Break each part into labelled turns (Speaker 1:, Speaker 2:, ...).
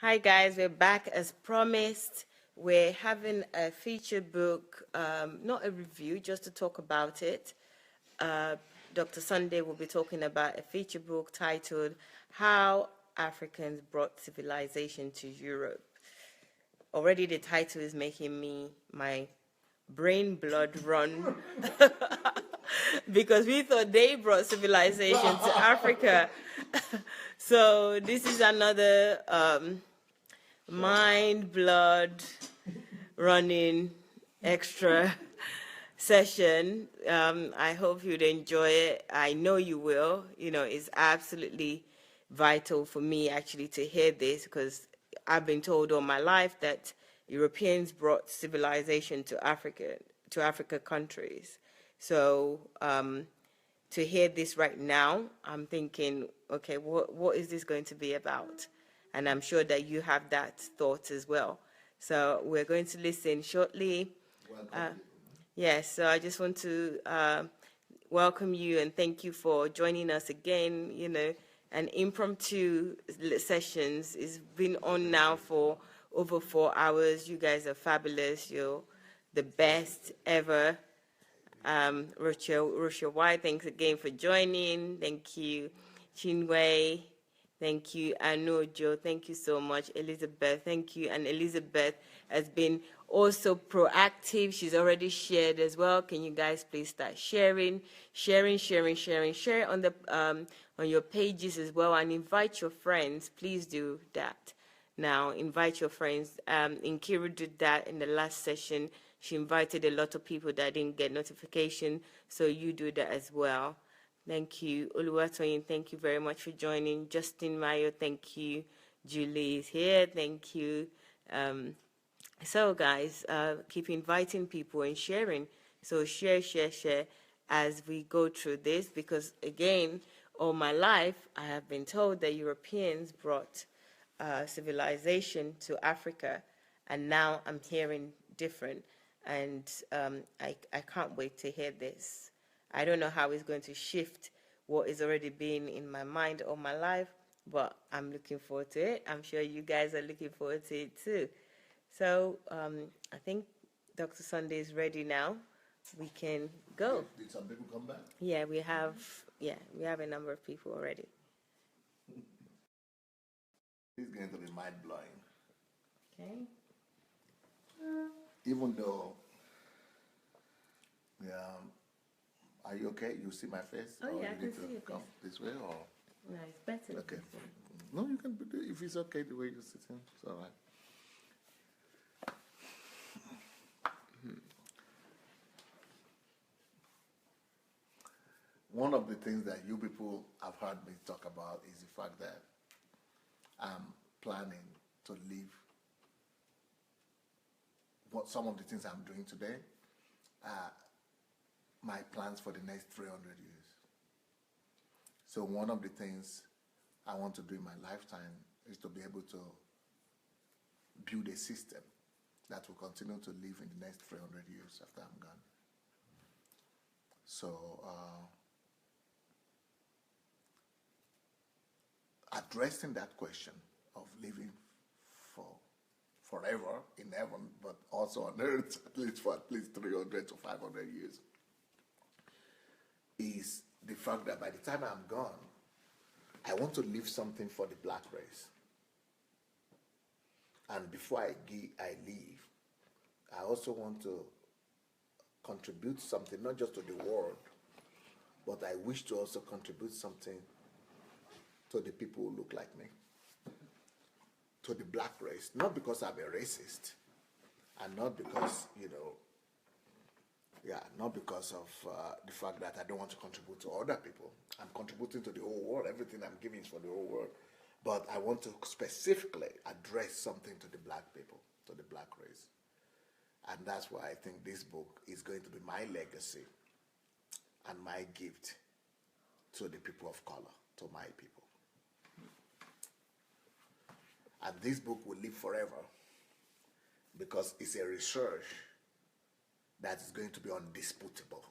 Speaker 1: Hi guys, we're back as promised. We're having a feature book, not a review, just to talk about it. Uh, Dr. Sandey will be talking about a feature book titled How Africans Brought Civilization to Europe. Already the title is making my brain blood run because we thought they brought civilization to Africa. So this is another mind, blood, running extra session. I hope you'd enjoy it. I know you will. You know, it's absolutely vital for me actually to hear this because I've been told all my life that Europeans brought civilization to Africa countries. So to hear this right now, I'm thinking, okay, what is this going to be about? And I'm sure that you have that thought as well. So we're going to listen shortly. Yes, so I just want to welcome you and thank you for joining us again. You know, an impromptu sessions is been on now for over 4 hours. You guys are fabulous. You're the best ever. Rochelle White, thanks again for joining. Thank you, Chinwe. Thank you, Anojo. Thank you so much, Elizabeth. Thank you. And Elizabeth has been also proactive. She's already shared as well. Can you guys please start sharing? Share on the on your pages as well, and invite your friends. Please do that. Now, invite your friends. Nkiru did that in the last session. She invited a lot of people that didn't get notification, so you do that as well. Thank you. Oluwatoyin, thank you very much for joining. Justin Mayo, thank you. Julie is here, thank you. So guys, keep inviting people and sharing. So share as we go through this, because again, all my life, I have been told that Europeans brought civilization to Africa, and now I'm hearing different, and I can't wait to hear this. I don't know how it's going to shift what is already been in my mind all my life, but I'm looking forward to it. I'm sure you guys are looking forward to it too. So I think Dr. Sandey is ready now. We can go.
Speaker 2: Did some people come back?
Speaker 1: Yeah, we have a number of people already.
Speaker 2: It's going to be mind blowing.
Speaker 1: Okay.
Speaker 2: Even though, are you okay? You see my face?
Speaker 1: Oh,
Speaker 2: or
Speaker 1: yeah, I
Speaker 2: you
Speaker 1: can
Speaker 2: need
Speaker 1: see
Speaker 2: to
Speaker 1: your
Speaker 2: come
Speaker 1: face.
Speaker 2: this way, or
Speaker 1: No, it's better.
Speaker 2: okay? No, you can do it if it's okay the way you're sitting. It's all right. One of the things that you people have heard me talk about is the fact that I'm planning to leave what some of the things I'm doing today are my plans for the next 300 years. So one of the things I want to do in my lifetime is to be able to build a system that will continue to live in the next 300 years after I'm gone. So addressing that question of living forever in heaven, but also on earth, at least for at least 300 to 500 years, is the fact that by the time I'm gone, I want to leave something for the black race. And before I leave, I also want to contribute something, not just to the world, but I wish to also contribute something to the people who look like me, to the black race. Not because I'm a racist, and not because, not because of the fact that I don't want to contribute to other people. I'm contributing to the whole world. Everything I'm giving is for the whole world. But I want to specifically address something to the black people, to the black race. And that's why I think this book is going to be my legacy and my gift to the people of color, to my people. And this book will live forever because it's a research that is going to be undisputable.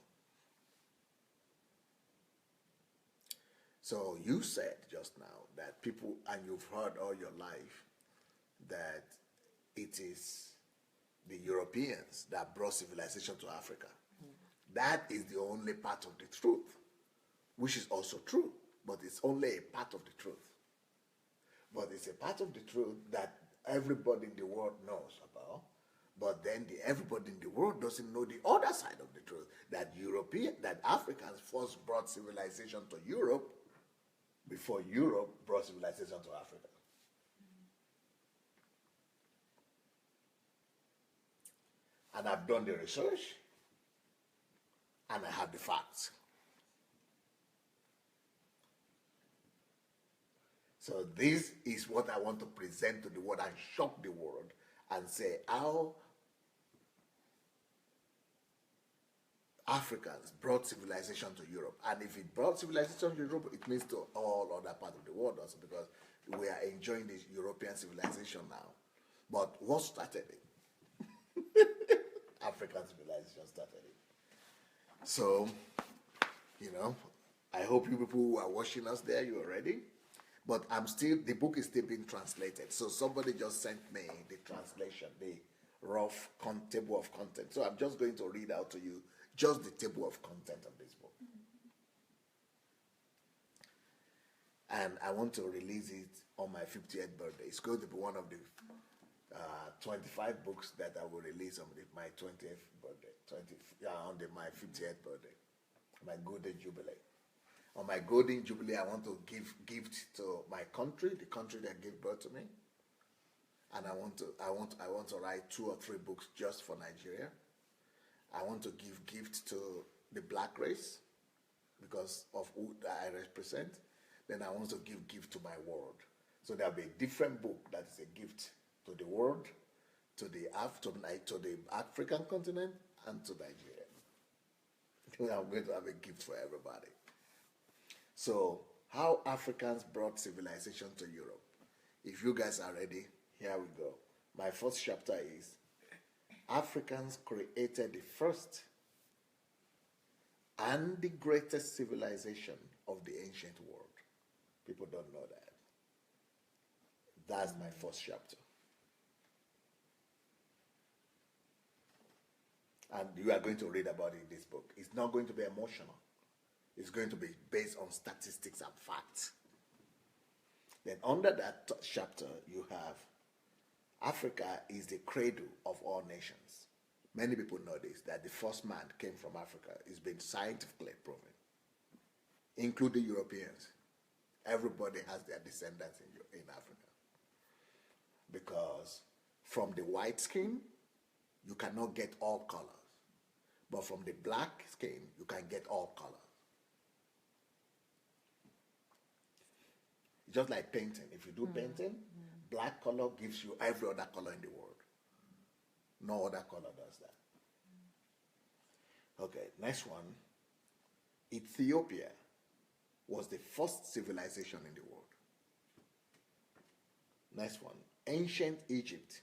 Speaker 2: So you said just now that people, and you've heard all your life, that it is the Europeans that brought civilization to Africa. That is the only part of the truth, which is also true, but it's only a part of the truth. But it's a part of the truth that everybody in the world knows about, but then everybody in the world doesn't know the other side of the truth, that Africans first brought civilization to Europe before Europe brought civilization to Africa. And I've done the research, and I have the facts. So this is what I want to present to the world and shock the world and say how Africans brought civilization to Europe. And if it brought civilization to Europe, it means to all other parts of the world also, because we are enjoying this European civilization now. But what started it? African civilization started it. So, I hope you people who are watching us there, you are ready. But the book is still being translated. So somebody just sent me the translation, the rough table of content. So I'm just going to read out to you just the table of content of this book. And I want to release it on my 50th birthday. It's going to be one of the 25 books that I will release on my 20th birthday, my 50th birthday, my golden jubilee. On my golden jubilee, I want to give gift to my country, the country that gave birth to me, and I want to write 2 or 3 books just for Nigeria. I want to give gift to the black race because of who I represent. Then I want to give gift to my world. So there'll be a different book that is a gift to the world, to the African continent, and to Nigeria. I'm going to have a gift for everybody. So, how Africans brought civilization to Europe. If you guys are ready, here we go. My first chapter is Africans created the first and the greatest civilization of the ancient world. People don't know that. That's my first chapter. And you are going to read about it in this book. It's not going to be emotional. It's going to be based on statistics and facts. Then under that chapter, you have Africa is the cradle of all nations. Many people know this, that the first man came from Africa. It's been scientifically proven, including Europeans. Everybody has their descendants in Africa. Because from the white skin, you cannot get all colors. But from the black skin, you can get all colors. Just like painting. If you do painting, black color gives you every other color in the world. No other color does that. Okay, next one. Ethiopia was the first civilization in the world. Next one. Ancient Egypt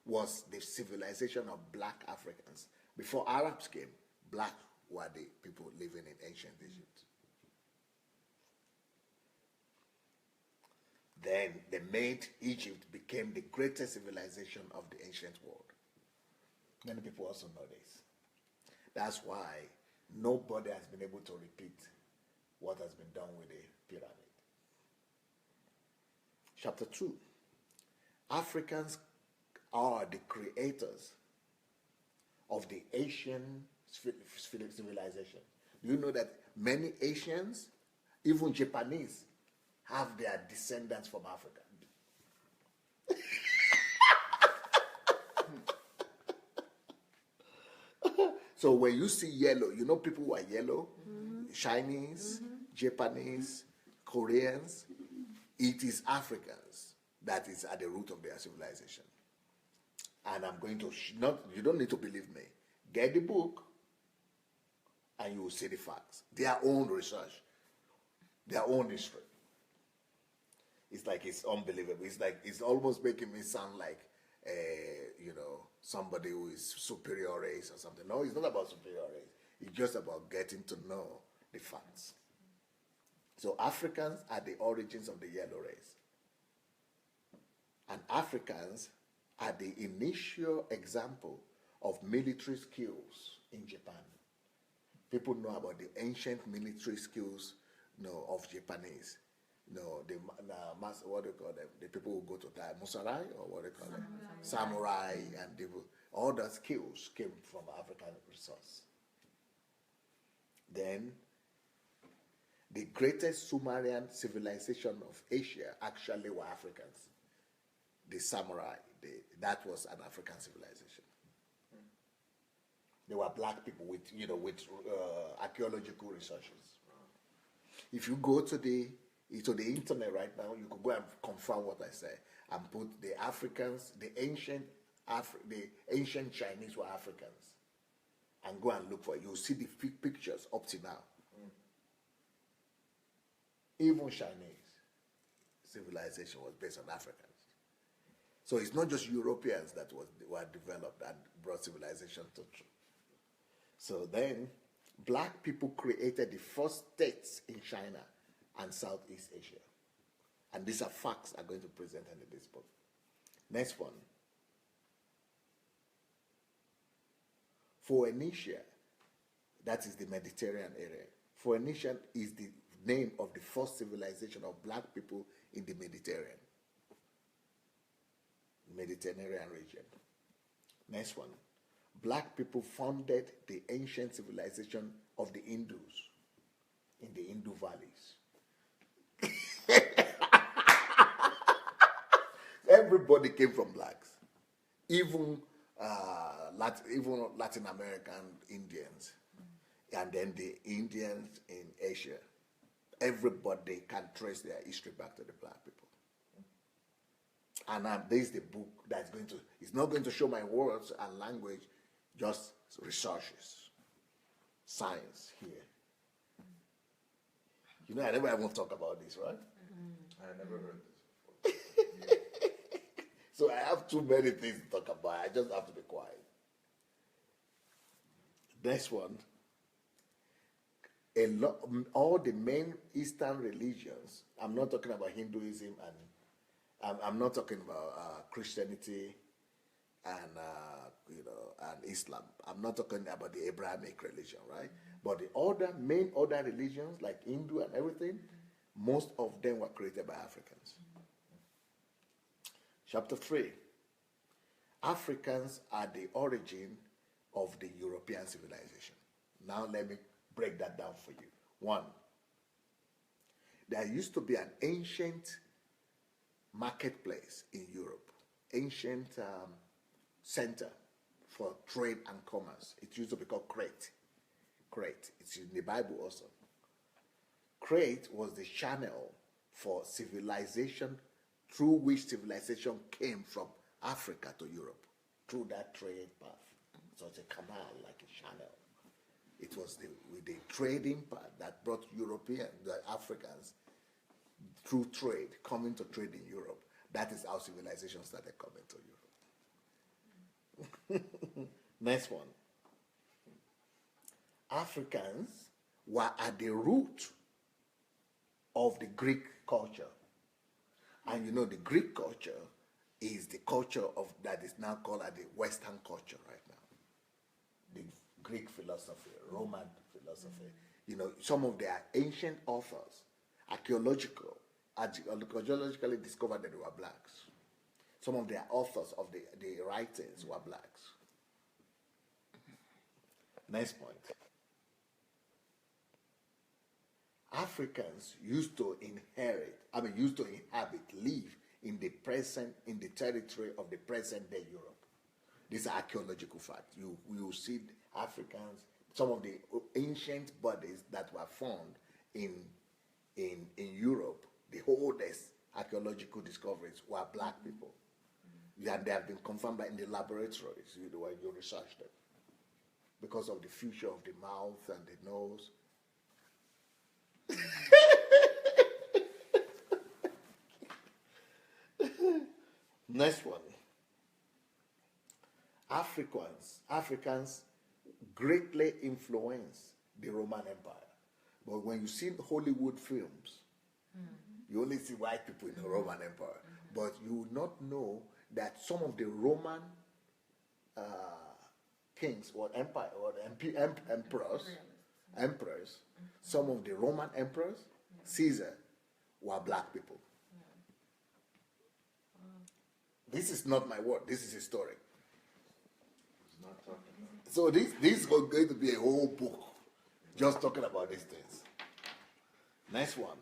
Speaker 2: was the civilization of black Africans. Before Arabs came, black were the people living in ancient Egypt. Then they made Egypt became the greatest civilization of the ancient world. Many people also know this. That's why nobody has been able to repeat what has been done with the pyramid. Chapter 2. Africans are the creators of the Asian civilization. Do you know that many Asians, even Japanese, have their descendants from Africa? So when you see yellow, you know people who are yellow, Chinese, Japanese, Koreans, it is Africans that is at the root of their civilization. And I'm going to, you don't need to believe me. Get the book and you will see the facts. Their own research, their own history. It's like it's unbelievable. It's like it's almost making me sound like somebody who is superior race or something. No, it's not about superior race. It's just about getting to know the facts. So Africans are the origins of the yellow race. Africans are the initial example of military skills in Japan. People know about the ancient military skills, of Japanese. What do you call them? The people who go to die, Musarai, or what do you call them? Samurai, and all the skills came from African resource. Then, the greatest Sumerian civilization of Asia actually were Africans. The samurai, that was an African civilization. They were black people with archaeological researches. If you go to the internet right now, you could go and confirm what I say and put the Africans, the ancient Chinese were Africans, and go and look for it. You'll see the pictures up to now. Even Chinese civilization was based on Africans. So it's not just Europeans that were developed and brought civilization to truth. So then, black people created the first states in China and Southeast Asia. And these are facts I'm going to present in this book. Next one. Phoenicia, that is the Mediterranean area. Phoenicia is the name of the first civilization of black people in the Mediterranean region. Next one. Black people founded the ancient civilization of the Indus in the Hindu valleys. Everybody came from blacks, even Latin American Indians, and then the Indians in Asia. Everybody can trace their history back to the black people. And this is the book it's not going to show my words and language, just researches, science here. I never want to talk about this, right?
Speaker 3: I never heard this before.
Speaker 2: So I have too many things to talk about. I just have to be quiet. Next one. All the main Eastern religions, I'm not talking about Hinduism, and I'm not talking about Christianity and Islam. I'm not talking about the Abrahamic religion, right? But the main other religions like Hindu and everything, most of them were created by Africans. Chapter 3. Africans are the origin of the European civilization. Now let me break that down for you. 1. There used to be an ancient marketplace in Europe, ancient center for trade and commerce. It used to be called Crete. It's in the Bible also. Crete was the channel for civilization, through which civilization came from Africa to Europe, through that trade path. So it's a canal, like a channel. It was the trading part that brought the Africans, through trade, coming to trade in Europe. That is how civilization started coming to Europe. Next one. Africans were at the root of the Greek culture. And the Greek culture is the culture that is now called the Western culture right now. The Greek philosophy, Roman philosophy. Some of their ancient authors, archaeologically discovered that they were blacks. Some of their authors of the writings were blacks. Next point. Africans used to live in the territory of the present day Europe. These are archaeological facts. You will see Africans, some of the ancient bodies that were found in Europe, the oldest archaeological discoveries were black people. And they have been confirmed in the laboratories when you research them, because of the feature of the mouth and the nose. Next one. Africans greatly influenced the Roman Empire. But when you see Hollywood films, you only see white people in the Roman Empire. but you will not know that some of the Roman kings or empire or emperors, some of the Roman emperors, Caesar, were black people. This is not my word. This is historic.
Speaker 3: He's not talking about.
Speaker 2: So this is going to be a whole book just talking about these things. Next one.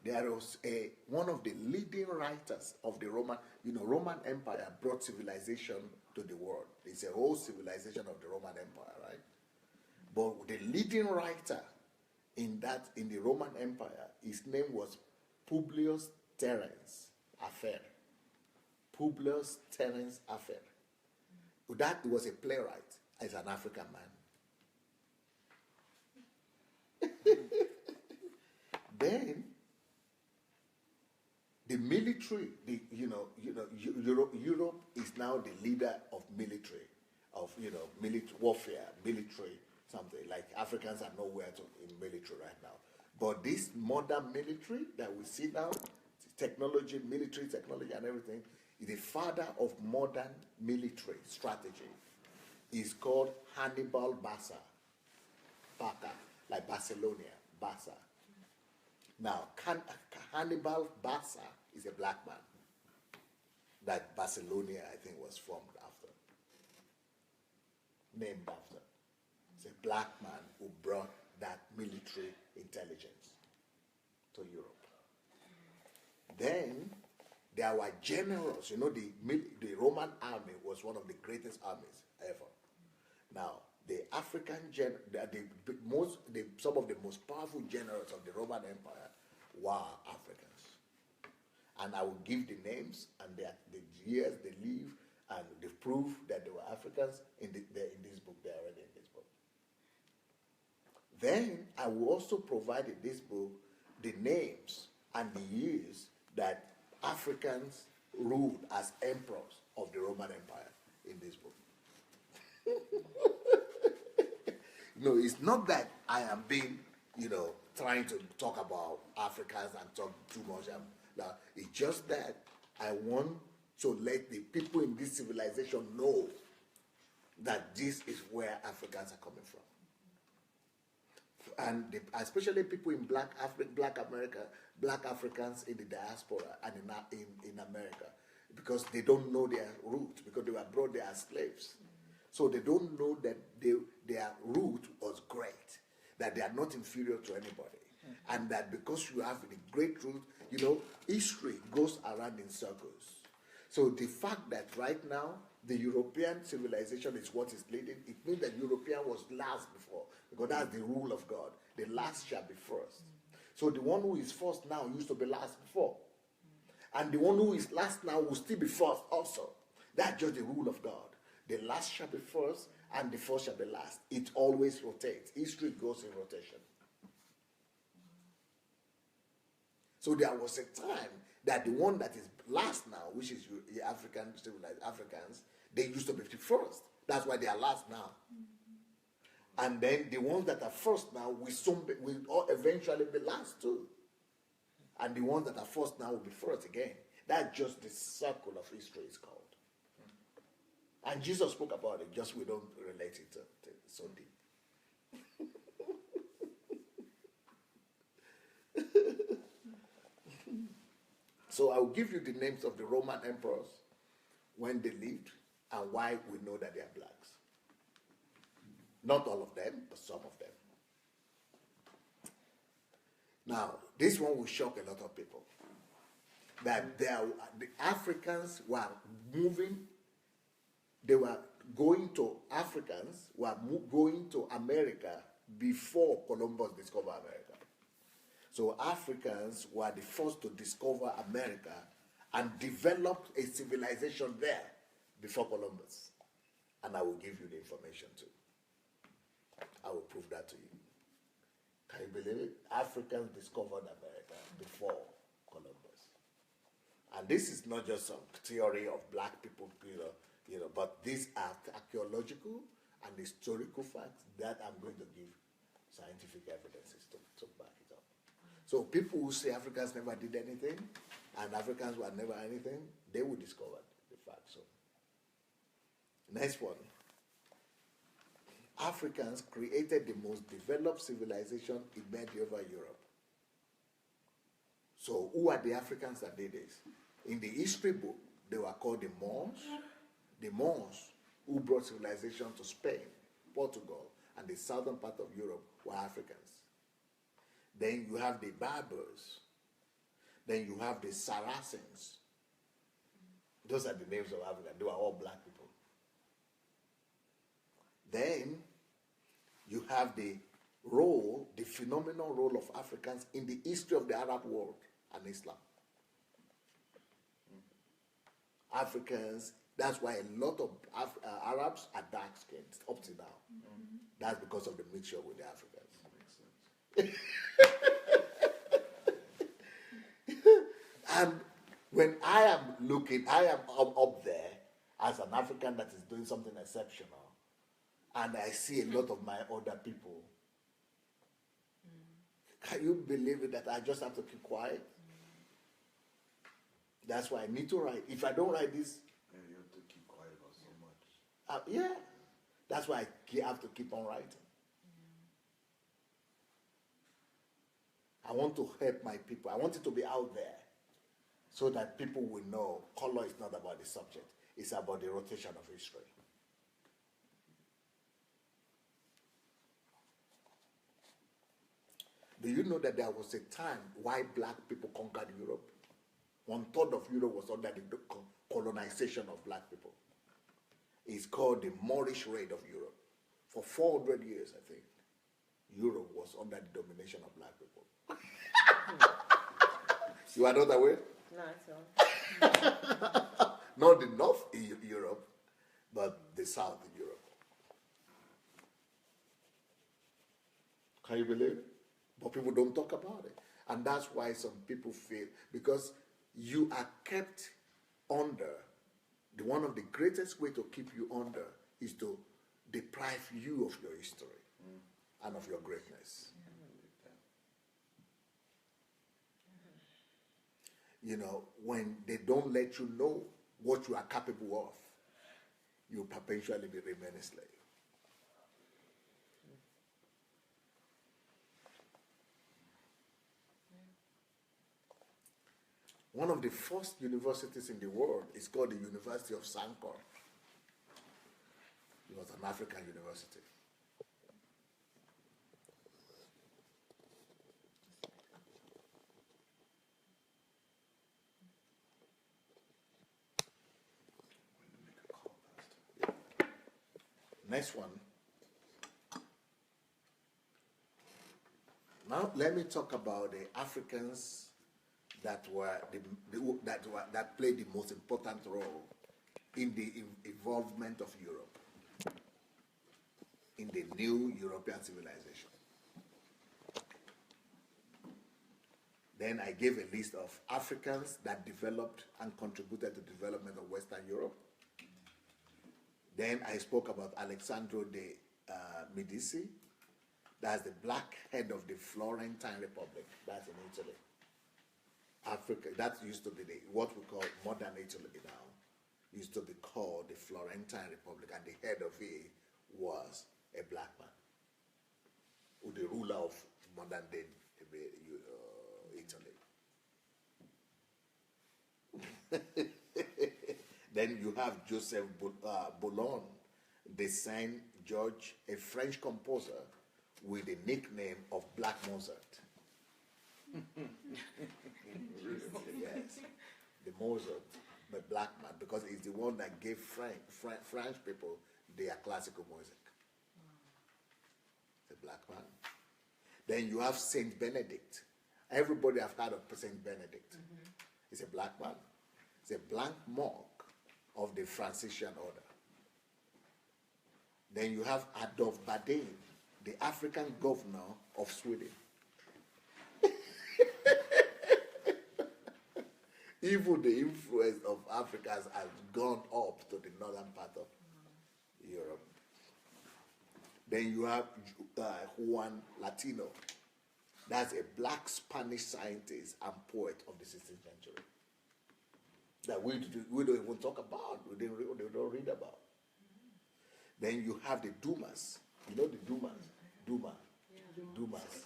Speaker 2: There was one of the leading writers of the Roman Empire brought civilization to the world. It's a whole civilization of the Roman Empire, right? But the leading writer in the Roman Empire, his name was Publius Terence Affair. Publius Terence Affair. That was a playwright as an African man. Then the military, Europe is now the leader of military, warfare, military, something like Africans are nowhere in military right now. But this modern military that we see now, technology, military technology and everything, is the father of modern military strategy. Is called Hannibal Barca, like Barcelona, Barca. Now, Hannibal Barca is a black man that Barcelona, I think, was formed after, named after. It's a black man who brought that military intelligence to Europe. Then there were generals. The Roman army was one of the greatest armies ever. Now, the African some of the most powerful generals of the Roman Empire were Africans. And I will give the names and the years they lived and the proof that they were Africans in this book. They're already in this book. Then I will also provide in this book the names and the years that Africans ruled as emperors of the Roman Empire in this book. No, it's not that I am being, trying to talk about Africans and talk too much. It's just that I want to let the people in this civilization know that this is where Africans are coming from. And especially people in Black Africans in the diaspora and in America, because they don't know their roots, because they were brought there as slaves. So they don't know that their root was great, that they are not inferior to anybody. And that because you have the great root, history goes around in circles. So the fact that right now the European civilization is what is leading, it means that European was last before, because that's the rule of God. The last shall be first. So the one who is first now used to be last before. And the one who is last now will still be first also. That's just the rule of God. The last shall be first, and the first shall be last. It always rotates. History goes in rotation. So there was a time that the one that is last now, which is the civilized Africans, they used to be first. That's why they are last now. And then the ones that are first now will eventually be last too. And the ones that are first now will be first again. That's just the circle of history is called. And Jesus spoke about it, just we don't relate it to so deep. So I will give you the names of the Roman emperors, when they lived, and why we know that they are blacks. Not all of them, but some of them. Now, this one will shock a lot of people. That the Africans were moving, Africans were going to America before Columbus discovered America. So Africans were the first to discover America and developed a civilization there before Columbus. And I will give you the information too. I will prove that to you. Can you believe it? Africans discovered America before Columbus. And this is not just some theory of black people, but these are archaeological and historical facts that I'm going to give scientific evidences to back it up. So people who say Africans never did anything and Africans were never anything, they will discover the fact. So, next one. Africans created the most developed civilization in medieval Europe. So, who are the Africans that did this? In the history book, they were called the Moors. The Moors who brought civilization to Spain, Portugal, and the southern part of Europe were Africans. Then you have the Berbers. Then you have the Saracens. Those are the names of Africa. They were all black people. Then you have the phenomenal role of Africans in the history of the Arab world and Islam. Africans, that's why a lot of Arabs are dark skinned up to now. That's because of the mixture with the Africans. Makes sense. And when I am up there as an African that is doing something exceptional, and I see a lot of my other people, can you believe it that I just have to keep quiet? That's why I need to write. If I don't write this,
Speaker 3: Yeah, you have to keep quiet about so much.
Speaker 2: yeah, that's why I have to keep on writing. I want to help my people. I want it to be out there so that people will know color is not about the subject. It's about the rotation of history. Do you know that there was a time why black people conquered Europe? 1/3 of Europe was under the colonization of black people. It's called the Moorish raid of Europe. For 400 years, I think, Europe was under the domination of black people. You are not aware?
Speaker 1: Not so.
Speaker 2: Not the North Europe, but the South Europe. Can you believe it? But people don't talk about it. And that's why some people feel, because you are kept under, one of the greatest way to keep you under is to deprive you of your history and of your greatness. You know, when they don't let you know what you are capable of, you perpetually be remain a slave. One of the first universities in the world is called the University of Sankor. It was an African university. Next one. Now let me talk about the Africans that played the most important role in the involvement of Europe in the new European civilization. Then I gave a list of Africans that developed and contributed to the development of Western Europe. Then I spoke about Alessandro de Medici. That's the black head of the Florentine Republic. That's in Italy. Africa, that used to be what we call modern Italy now, used to be called the Florentine Republic, and the head of it was a black man, who the ruler of modern day Italy. Then you have Joseph Boulogne, the Saint George, a French composer with the nickname of Black Mozart. Yes, the Mozart, the black man, because he's the one that gave French people their classical music. The black man. Then you have Saint Benedict. Everybody have heard of Saint Benedict. He's a black man. He's a black monk of the Franciscan order. Then you have Adolf Baden, the African governor of Sweden. Even the influence of Africa has gone up to the northern part of Europe. Then you have Juan Latino. That's a black Spanish scientist and poet of the 16th century. That we don't even talk about, we don't read about. Then you have the Dumas. You know the Dumas? Duma. Dumas.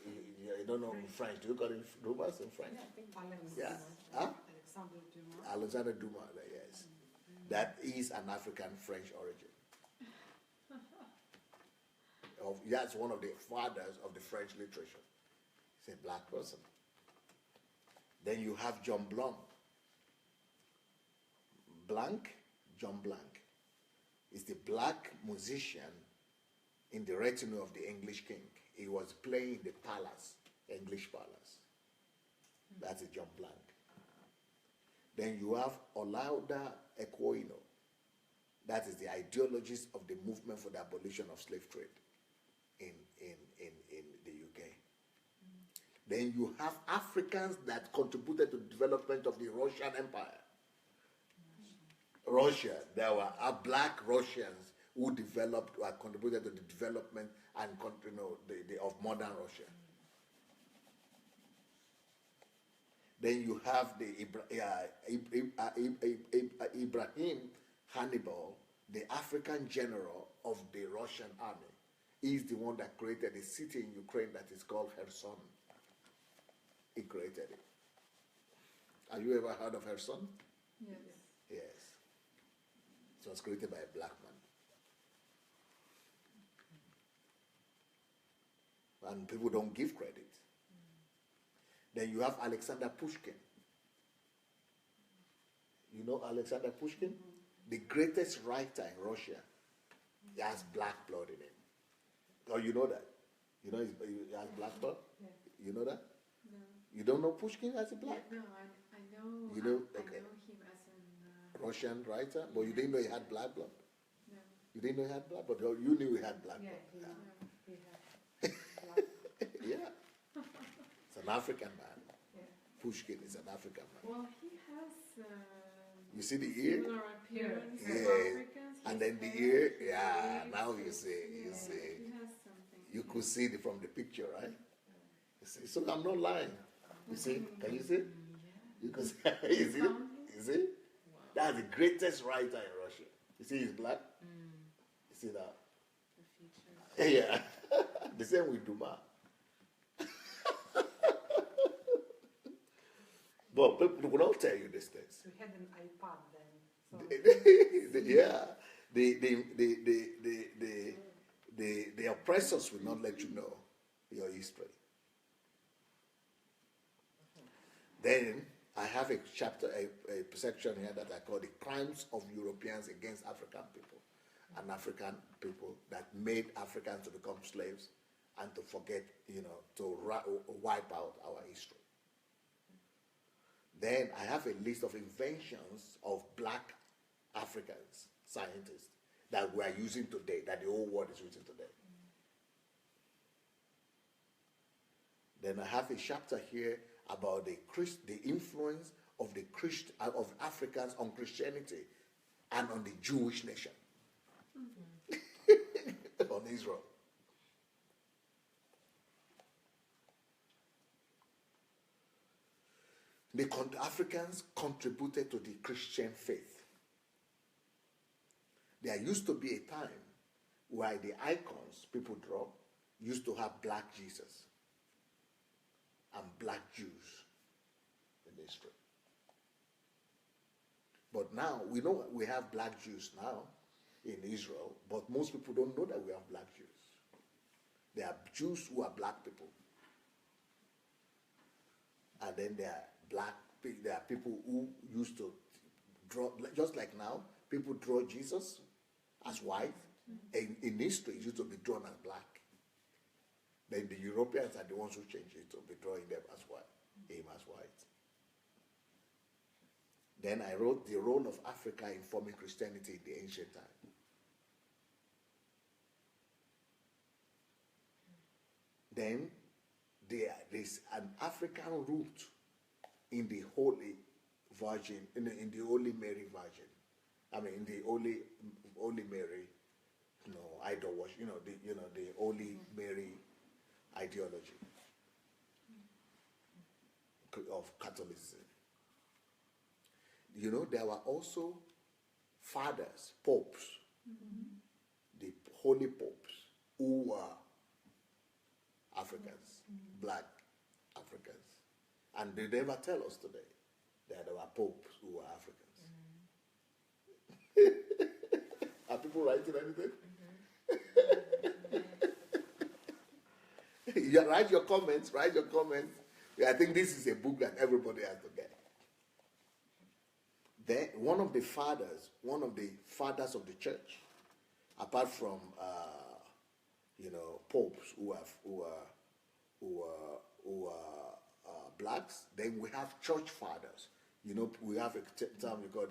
Speaker 2: You don't know in French. Do you call it Dumas in French? Yeah. Huh? Alexander Dumas, yes. That is an African French origin. That's one of the fathers of the French literature. He's a black person. Then you have John Blanc. John Blanc is the black musician in the retinue of the English king. He was playing the palace, English palace. That's a John Blanc. Then you have Olaudah Equiano. That is the ideologist of the movement for the abolition of slave trade in the UK. Then you have Africans that contributed to the development of the Russian Empire. Russia, there were black Russians who contributed to the development and of modern Russia. Then you have the Ibrahim Hannibal, the African general of the Russian army. He's the one that created a city in Ukraine that is called Kherson. He created it. Have you ever heard of Kherson?
Speaker 4: Yes.
Speaker 2: Yes. It was created by a black man. And people don't give credit. Then you have Alexander Pushkin. You know Alexander Pushkin? The greatest writer in Russia. He has black blood in him. Oh, you know that? You know he has black blood?
Speaker 4: Yeah.
Speaker 2: You know that?
Speaker 4: No.
Speaker 2: You don't know Pushkin as a black?
Speaker 4: Yeah, no, I know.
Speaker 2: You know,
Speaker 4: I
Speaker 2: okay.
Speaker 4: know him as an.
Speaker 2: Russian writer? But you didn't know he had black blood?
Speaker 4: No.
Speaker 2: You didn't know he had black blood? But you knew he had black
Speaker 5: Yeah,
Speaker 2: blood.
Speaker 5: he had black.
Speaker 2: Yeah. It's an African man.
Speaker 4: Yeah.
Speaker 2: Pushkin is an African man.
Speaker 4: Well, he has.
Speaker 2: You see the ear?
Speaker 4: Similar appearance
Speaker 2: Yeah.
Speaker 4: of Africans.
Speaker 2: And
Speaker 4: His
Speaker 2: then the
Speaker 4: hair,
Speaker 2: ear,
Speaker 4: his
Speaker 2: yeah,
Speaker 4: lips,
Speaker 2: now you
Speaker 4: his-
Speaker 2: see, you
Speaker 4: yeah,
Speaker 2: see.
Speaker 4: He has something.
Speaker 2: You could see it from the picture, right? You see, so I'm not lying. You see? Can you see? You can see. You see? You see? That's the greatest writer in Russia. You see he's black? You see that?
Speaker 5: The features.
Speaker 2: Yeah. The same with Duma. But people will not tell you these things.
Speaker 5: We had an iPad then. So
Speaker 2: Yeah. The oppressors will not let you know your history. Then I have a chapter, a section here that I call the crimes of Europeans against African people, and African people that made Africans to become slaves and to forget, to wipe out our history. Then I have a list of inventions of black Africans, scientists, that we are using today, that the whole world is using today. Then I have a chapter here about the influence of of Africans on Christianity and on the Jewish nation, on Israel. The Africans contributed to the Christian faith. There used to be a time where the icons people draw used to have black Jesus and black Jews in history. But now, we know we have black Jews now in Israel, but most people don't know that we have black Jews. There are Jews who are black people. And then there are people who used to draw, just like now, people draw Jesus as white. In history, it used to be drawn as black. Then the Europeans are the ones who changed it to be drawing them as white, him as white. Then I wrote the role of Africa in forming Christianity in the ancient time. Then there is an African root in the Holy Virgin, in the Holy Mary Virgin. I mean, in the Holy Mary, idol worship. The Holy Mary ideology. Catholicism. You know, there were also fathers, popes, the holy popes, who were Africans, black Africans. And they never tell us today that there were popes who were Africans. Are people writing anything? Yeah, write your comments, Yeah, I think this is a book that everybody has to get. Then one of the fathers of the church, apart from popes who are blacks, then we have church fathers. You know, we have a term we call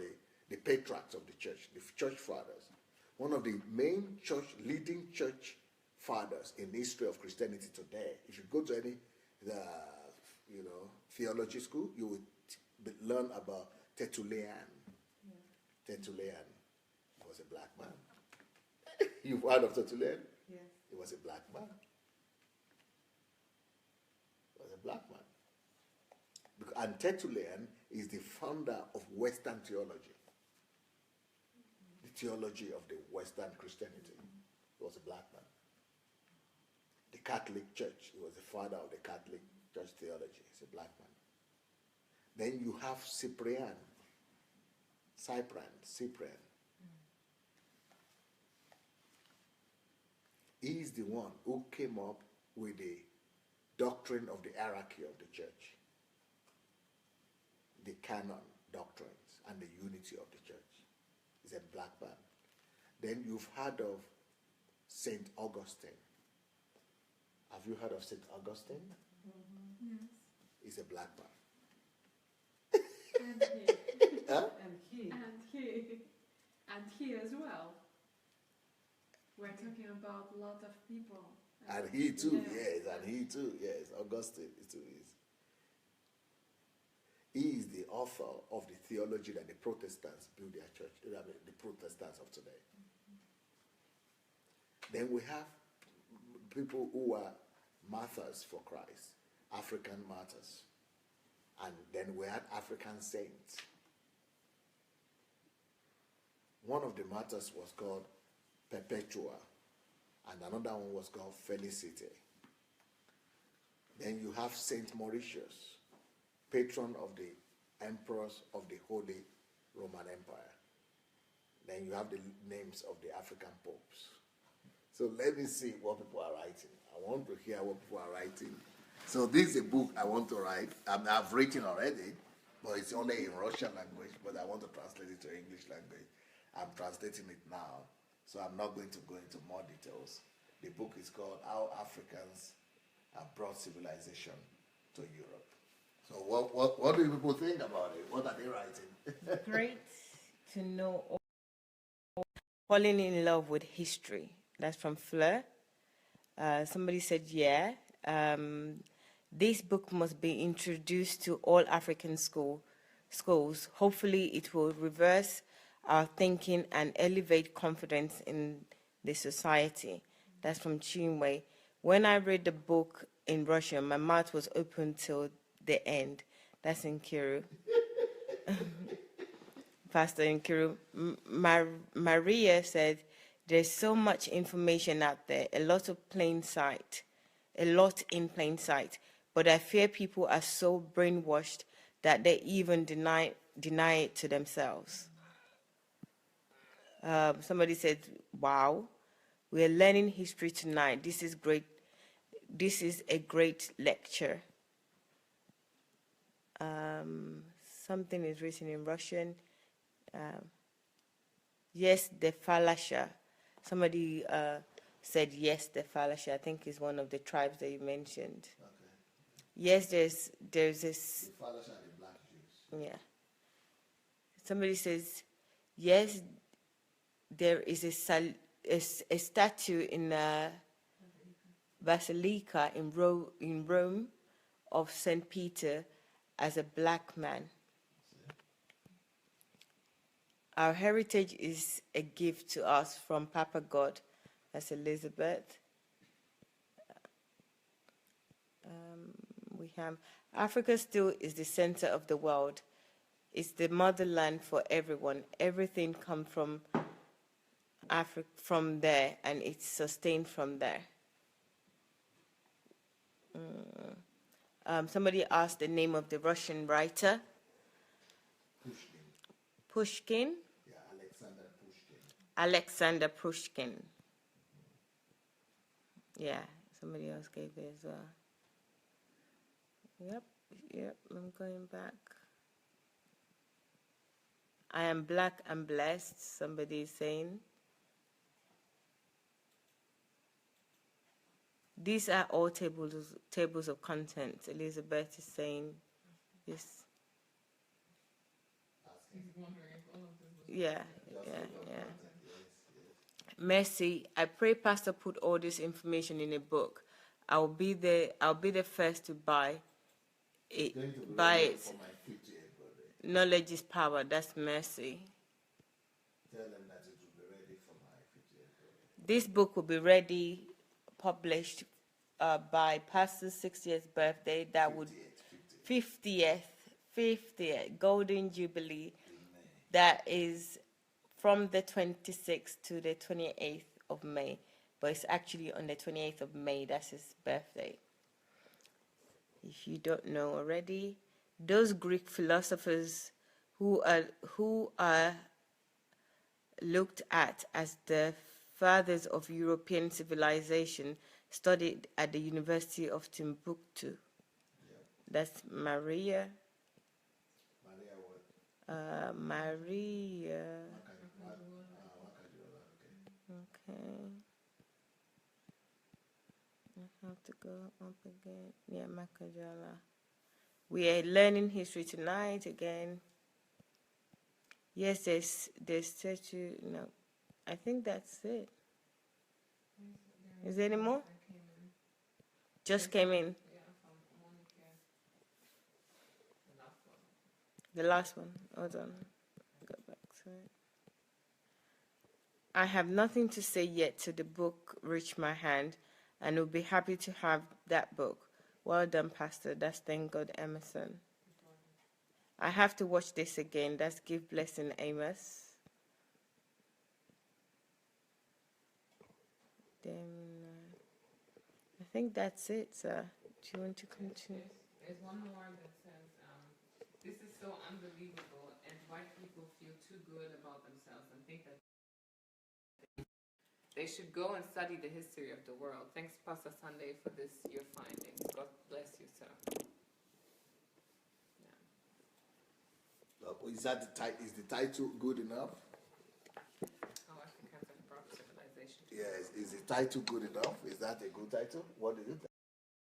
Speaker 2: the patriarchs of the church, the church fathers. One of the main leading church fathers in the history of Christianity today. If you go to any theology school, you would learn about Tertullian. Yeah. Tertullian was a black man. You've heard of Tertullian?
Speaker 5: Yes.
Speaker 2: He was a black man. He was a black man. And Tertullian is the founder of Western theology. The theology of the Western Christianity. He was a black man. The Catholic Church, he was the father of the Catholic Church theology. He's a black man. Then you have Cyprian. He is the one who came up with the doctrine of the hierarchy of the church, the canon doctrines, and the unity of the church. He's a black man. Then you've heard of Saint Augustine. Have you heard of Saint Augustine?
Speaker 4: Yes.
Speaker 2: He's a black man.
Speaker 4: And he.
Speaker 2: Huh?
Speaker 5: And he.
Speaker 4: And he. And he as well. We're talking about a lot of people.
Speaker 2: And he too,
Speaker 4: Yeah.
Speaker 2: yes, and he too, yes. Augustine too is. He is the author of the theology that the Protestants build their church, the Protestants of today. Then we have people who are martyrs for Christ, African martyrs. And then we had African saints. One of the martyrs was called Perpetua, and another one was called Felicity. Then you have Saint Mauritius, patron of the emperors of the Holy Roman Empire. Then you have the names of the African popes. So let me see what people are writing. I want to hear what people are writing. So this is a book I want to write. I've written already, but it's only in Russian language, but I want to translate it to English language. I'm translating it now, so I'm not going to go into more details. The book is called How Africans Have Brought Civilization to Europe. So what do people think about it? What are they writing?
Speaker 1: Great to know. Falling in love with history. That's from Fleur. Somebody said, yeah. This book must be introduced to all African schools. Hopefully it will reverse our thinking and elevate confidence in the society. That's from Chinwe. When I read the book in Russian, my mouth was open till the end. That's in Kiru. Pastor Nkiru. Maria said, there's so much information out there, a lot in plain sight, but I fear people are so brainwashed that they even deny it to themselves. Somebody said, wow, we're learning history tonight. This is great. This is a great lecture. Something is written in Russian. Yes, the Falasha. Somebody said yes, the Falasha. I think is one of the tribes that you mentioned.
Speaker 2: Okay.
Speaker 1: Yes, there's this.
Speaker 2: The fathers are the black Jews.
Speaker 1: Yeah. Somebody says yes. There is a statue in a basilica in Rome of Saint Peter as a black man. Our heritage is a gift to us from Papa God. That's Elizabeth. We we have Africa still is the center of the world. It's the motherland for everyone. Everything comes from Africa, from there, and it's sustained from there. Somebody asked the name of the Russian writer.
Speaker 2: Pushkin.
Speaker 1: Pushkin?
Speaker 2: Yeah, Alexander Pushkin.
Speaker 1: Alexander Pushkin. Yeah, somebody else gave it as well. Yep, I'm going back. I am black and blessed, somebody is saying. These are all tables of contents. Elizabeth is saying this. Yeah. Mercy, I pray Pastor put all this information in a book. I'll be the first to buy it. Buy it.
Speaker 2: For my 50th birthday.
Speaker 1: Knowledge is power. That's Mercy.
Speaker 2: Tell them that it will be ready for my 50th birthday.
Speaker 1: This book will be ready, published by Pastor's 60th birthday. That would 50th Golden Jubilee. That is from the 26th to the 28th of May. But it's actually on the 28th of May. That's his birthday. If you don't know already, those Greek philosophers who are looked at as the fathers of European civilization studied at the University of Timbuktu.
Speaker 2: Yeah.
Speaker 1: That's Maria.
Speaker 2: Maria what?
Speaker 1: Maria. Okay. I have to go up again. Yeah, Makajala. We are learning history tonight again. Yes, there's statue. No, I think that's it. Is there any more? Just came in. The last one. Hold on. Go back to it. I have nothing to say yet till the book reach my hand, and will be happy to have that book. Well done, Pastor. That's Thank God, Emerson. I have to watch this again. That's Give Blessing, Amos. Then I think that's it, sir. Do you want to continue?
Speaker 6: There's one more that says, this is so unbelievable, and white people feel too good about themselves and think that they should go and study the history of the world. Thanks, Pastor Sandey, for this, your findings. God bless you, sir.
Speaker 2: Is that is the title good enough?
Speaker 6: How Africans have brought civilization.
Speaker 2: Yes. Is the title good enough? Is that a good title? What is it?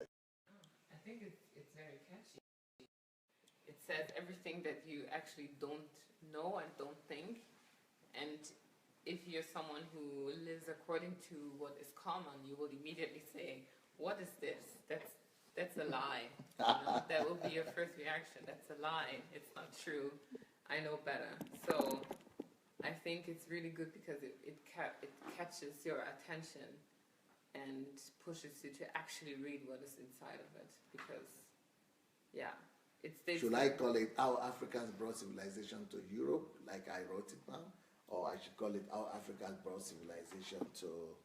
Speaker 6: I think it's very catchy. It says everything that you actually don't know and don't think. And if you're someone who lives according to what is common, you will immediately say, what is this? That's a lie. You know, that will be your first reaction. That's a lie. It's not true. I know better. So I think it's really good because it catches your attention and pushes you to actually read what is inside of it. Because, yeah, it's...
Speaker 2: Should I call it How Africans Brought Civilization to Europe, like I wrote it now? Or I should call it How Africans Brought Civilization to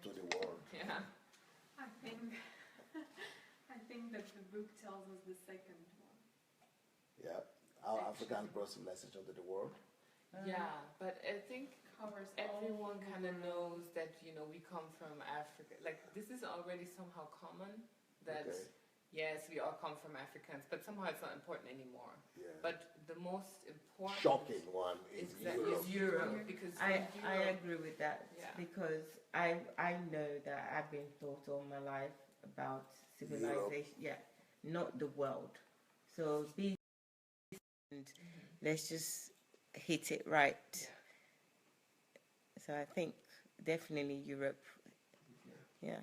Speaker 2: the world?
Speaker 6: Yeah.
Speaker 4: I think that the book tells us the second one.
Speaker 2: Yeah. How Africans Brought Civilization to the world?
Speaker 6: Yeah, but I think
Speaker 4: Covers
Speaker 6: everyone
Speaker 4: all
Speaker 6: kind of
Speaker 4: the
Speaker 6: knows that, you know, we come from Africa. Like, this is already somehow common that,
Speaker 2: Okay.
Speaker 6: yes, we all come from Africans, but somehow it's not important anymore.
Speaker 2: Yeah.
Speaker 6: But the most important
Speaker 2: Shocking one is Europe.
Speaker 6: is Europe, because
Speaker 1: I
Speaker 6: Europe,
Speaker 1: agree with that,
Speaker 6: Yeah.
Speaker 1: because I know that I've been taught all my life about civilization. Yeah, not the world. So let's just hit it right. So I think definitely Europe. Yeah,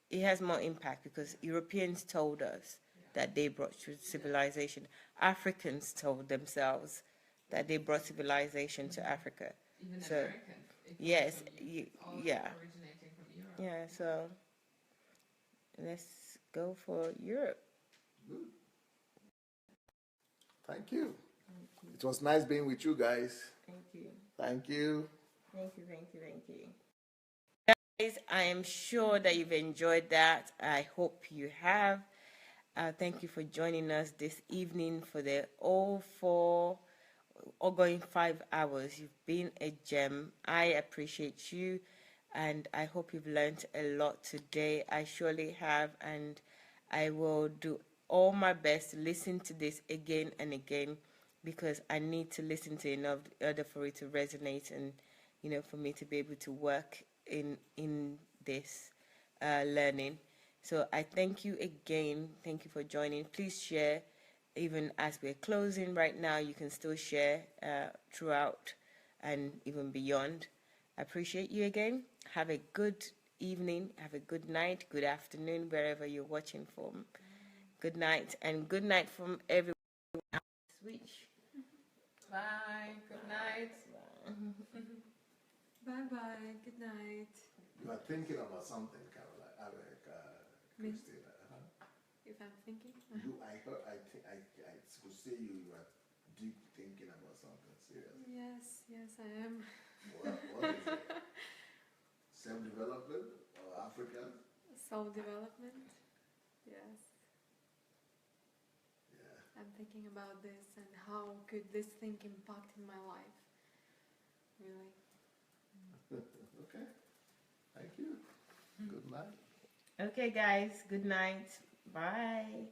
Speaker 1: it has more impact because Europeans told us that they brought civilization. Africans told themselves that they brought civilization to Africa.
Speaker 6: even
Speaker 1: So,
Speaker 6: Americans, it comes
Speaker 1: yes,
Speaker 6: from all
Speaker 1: yeah.
Speaker 6: originating from Europe.
Speaker 1: Yeah, so let's go for Europe.
Speaker 2: Good. Thank you. It was nice being with you guys.
Speaker 1: Thank you.
Speaker 2: Thank you.
Speaker 1: Thank you, thank you, thank you. Guys, I am sure that you've enjoyed that. I hope you have. Thank you for joining us this evening for the all going 5 hours. You've been a gem. I appreciate you, and I hope you've learned a lot today. I surely have, and I will do all my best to listen to this again and again, because I need to listen to enough in order for it to resonate, and for me to be able to work in this learning. So I thank you again. Thank you for joining. Please share. Even as we're closing right now, you can still share throughout and even beyond. I appreciate you again. Have a good evening. Have a good night, good afternoon, wherever you're watching from. Good night, and good night from everyone. Switch.
Speaker 6: Bye. Good night.
Speaker 4: Bye-bye. Good night.
Speaker 2: You are thinking about something, Caroline.
Speaker 4: Me?
Speaker 2: Christina.
Speaker 4: If I'm thinking.
Speaker 2: I heard. I could see you are deep thinking about something serious.
Speaker 4: Yes, I am.
Speaker 2: What is it? Self-development or African?
Speaker 4: Self-development. Yes.
Speaker 2: Yeah.
Speaker 4: I'm thinking about this and how could this thing impact in my life. Really.
Speaker 2: Okay. Thank you. Good night.
Speaker 1: Okay, guys. Good night. Bye.